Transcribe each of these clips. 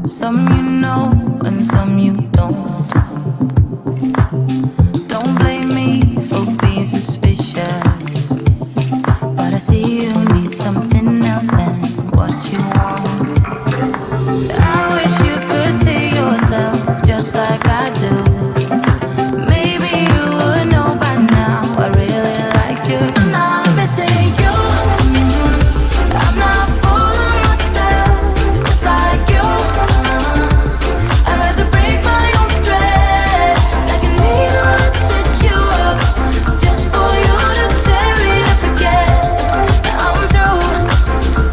Some you know and some you don't. Don't blame me for being suspicious, but I see you need something else than what you want. I wish you could see yourself just like I do. Maybe you would know by now I really liked you. I'm not missing you. I'm not fooling myself just like you. I'd rather break my own thread like a needle and stitch you up just for you to tear it up again. Now I'm through.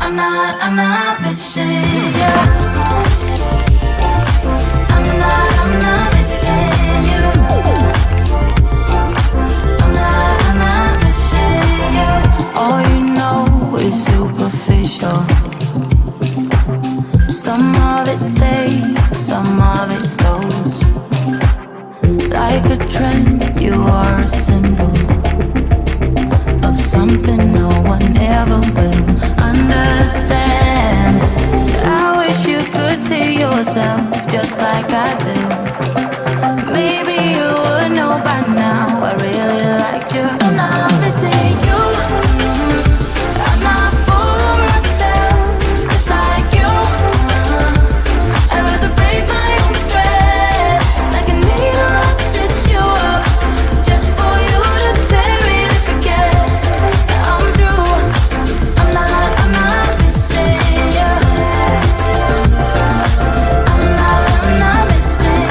I'm not missing you. I'm not missing you. I'm not missing you. All you know is superficial. Some of it stays, some of it goes. Like a trend, you are a symbol of something no one ever will understand. I wish you could see yourself just like I do. Maybe you would know by now I really liked you. I'm not missing you. I'm not full of myself just like you. I'd rather break my own thread like a needle and stitch you up just for you to tear it up again. Now I'm through. I'm not missing you. I'm not missing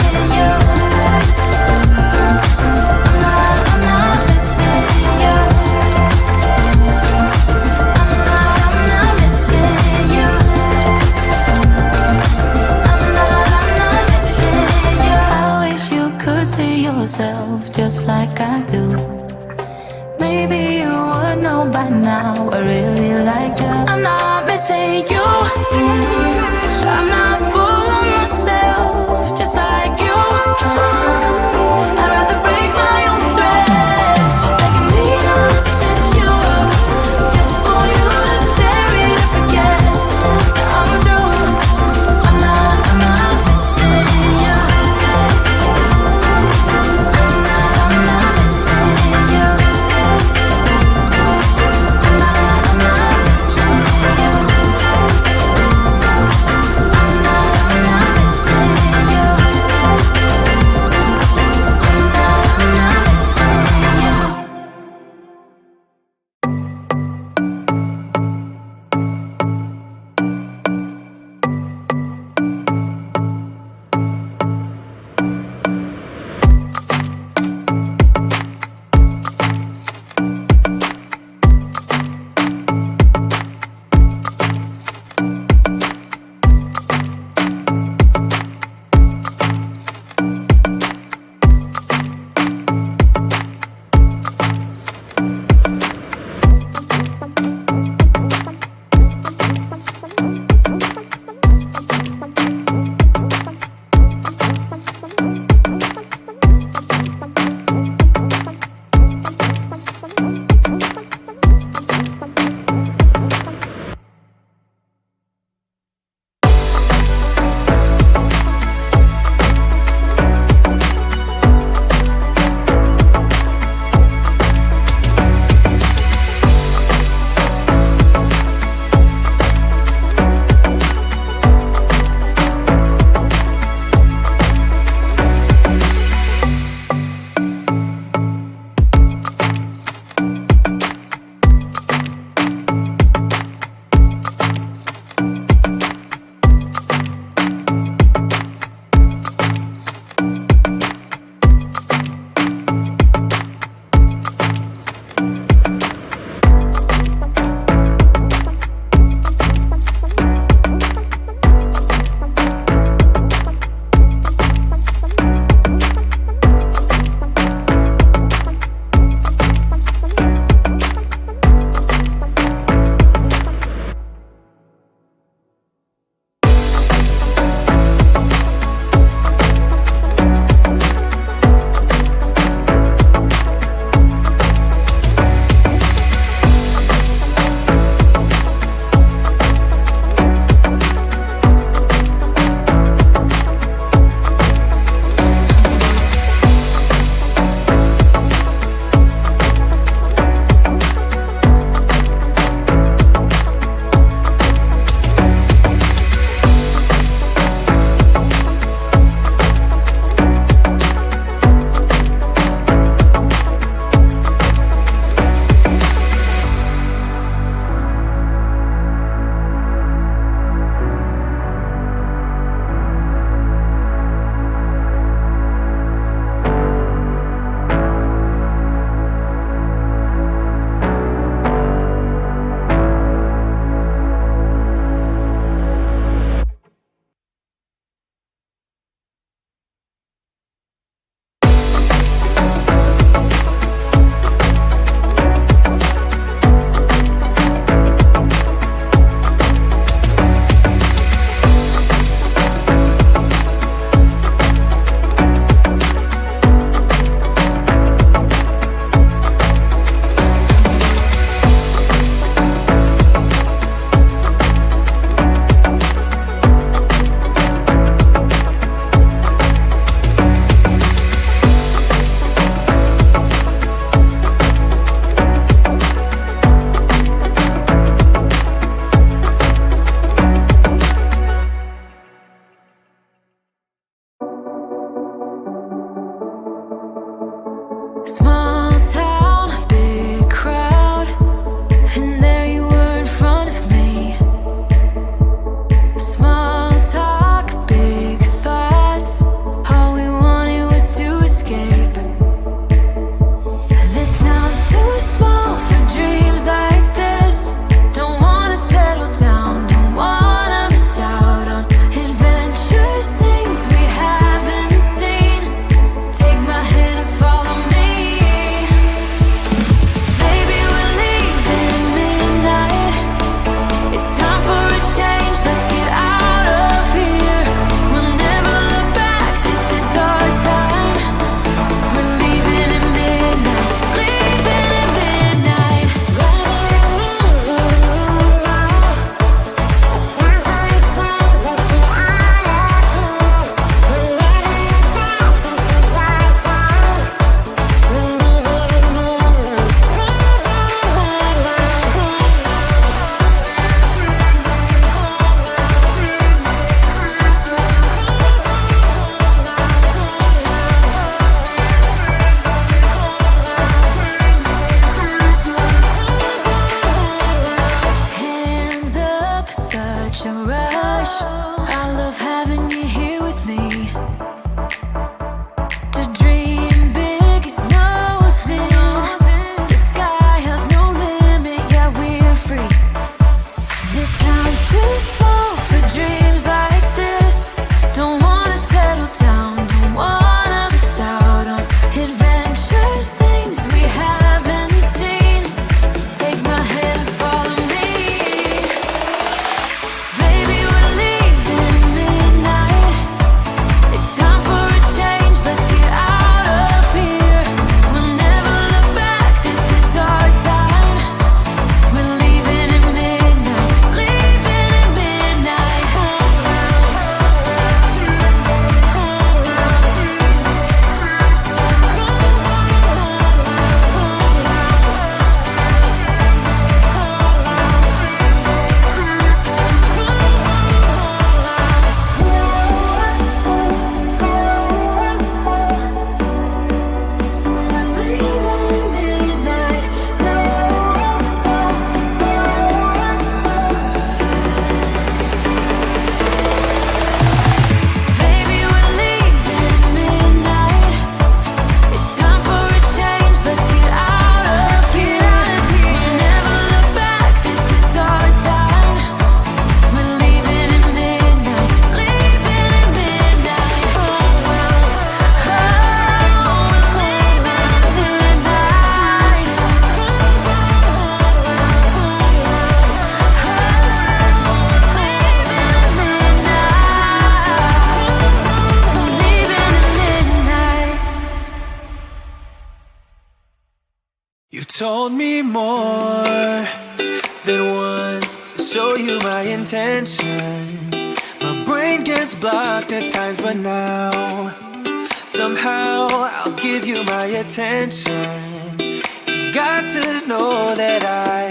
such a rush. I love having you here with me. To dream big is no sin. The sky has no limit, yeah, we're free. This time's too slow for dreams like this. Don't wanna settle down, don't wanna miss out on adventures, things we haven't seen. Take my hand and follow me. Baby, we're leaving midnight. It's time for a change, let's get out of here. We'll never look back, this is our time. We're leaving at midnight, leaving at midnight. Baby, we're leaving midnight. It's time for a change, let's get out of here. We'll never look back, this is our time. We're leaving at midnight, leaving at midnight. Oh, we're leaving at midnight. You told me more than once to show you my intention. My brain gets blocked at times, but now somehow I'll give you my attention. You got to know that I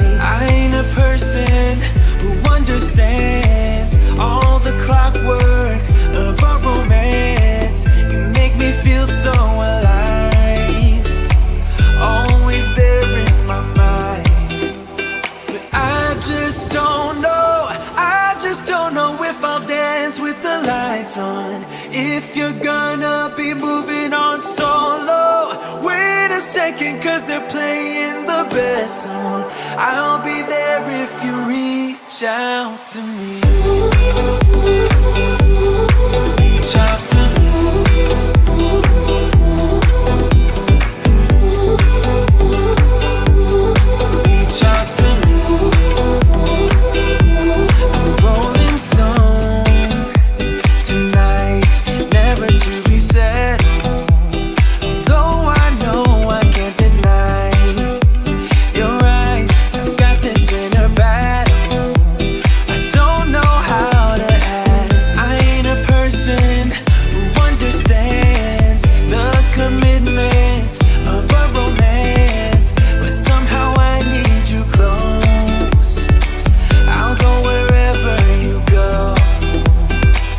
ain't a person who understands all the clockwork of our romance. You make me feel so alive, always there in my mind. But I just don't know, I just don't know if I'll dance with the lights on. If you're gonna be moving on solo, wait a second, cause they're playing the best song. I'll be there if you reach out to me. Reach out to me. Reach out to me. I'm a rolling stone tonight, never to be settled. Though I know I can't deny your eyes, I've got this inner battle. I don't know how to act. I ain't a person who understands the commitments of a romance, but somehow I need you close. I'll go wherever you go.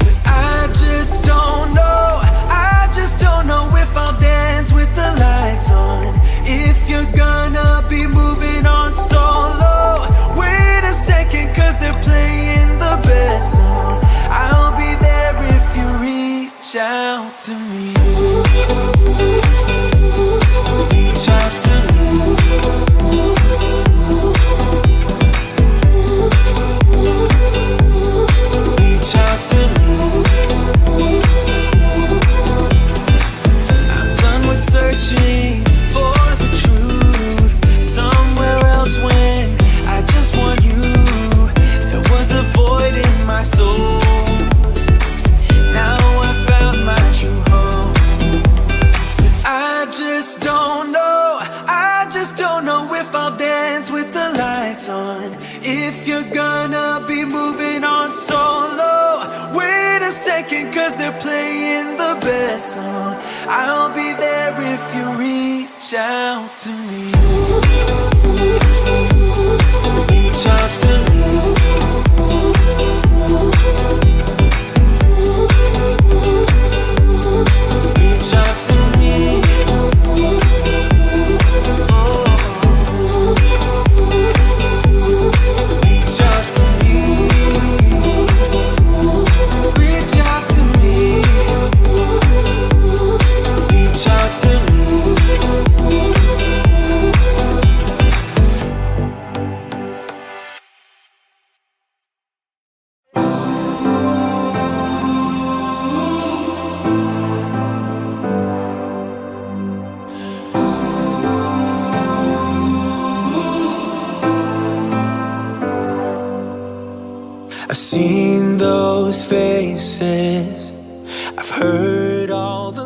But I just don't know, I just don't know if I'll dance with the lights on. If you're gonna be moving on solo, wait a second, cause they're playing the best song. I'll be there if you reach out to me. Reach out to me. Reach out to me. I'm done with searching for the truth somewhere else when I just want you. There was a void in my soul. Now I found my true home. But I just don't know, I just don't know if I'll dance with the lights on. If you're gonna be moving on solo, wait a second, cause they're playing the best song. I'll be there if you reach out to me. Reach out to me. Reach out to me. Oh. Reach out to me. I've seen those faces, I've heard all the